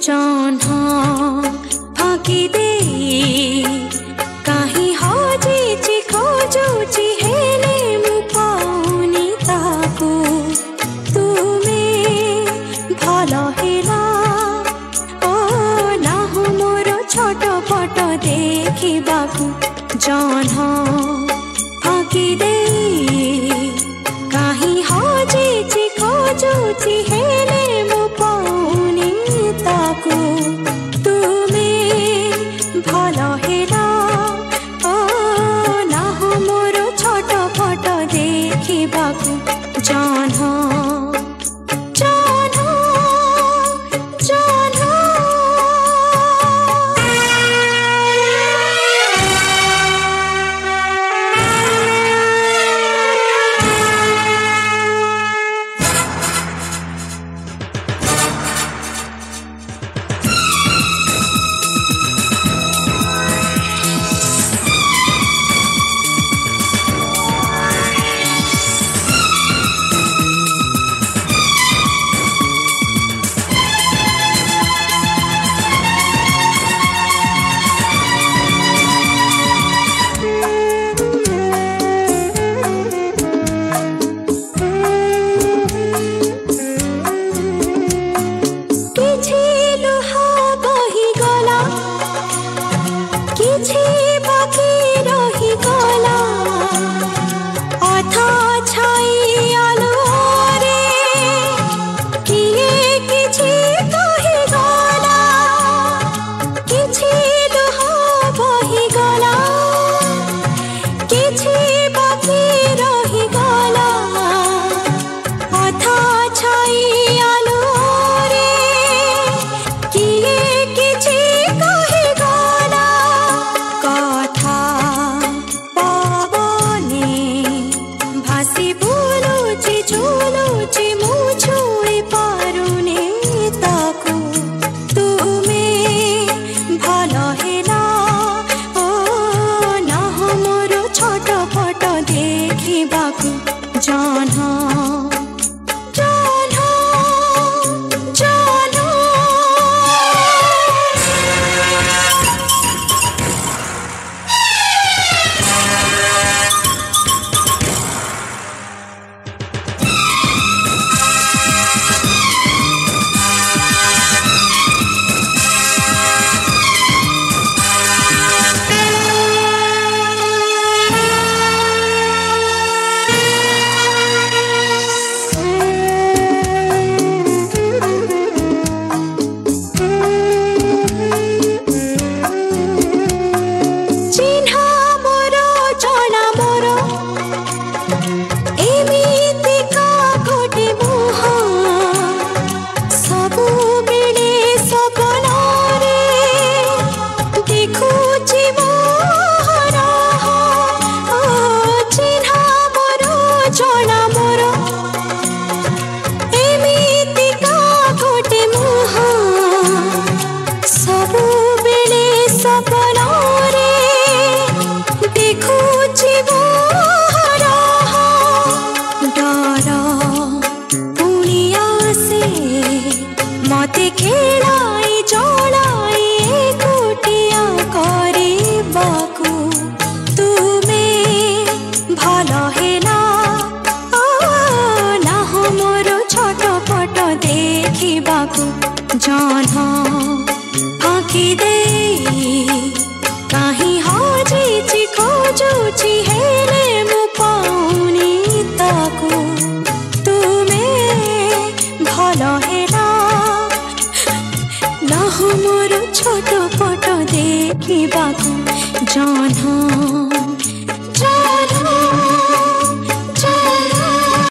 जह्न फाँकी दे कहीं हजिची खोजुची हेले मु पाउनी ताकू तुमे भल हेला ओ नाहु मोर छटपट देखिबाकू जह्न फाँकी दे कहीं हजिची खोजुची हेले मु पाउनी ताकू तुमे भल हेला ओ नाहु मोर छटपट देखिबाकू जह्न मते खेलाई जलाई एकुटिया करिबाकू तुमे भल हेला नाहु मोर छटपट देखिबाकू जह्न फाँकी दे कहीं हजिची खोजुची हेले मु पाउनी ताकू तुमे भल हेला नाहु मोर छटपट देखिबाकू जह्न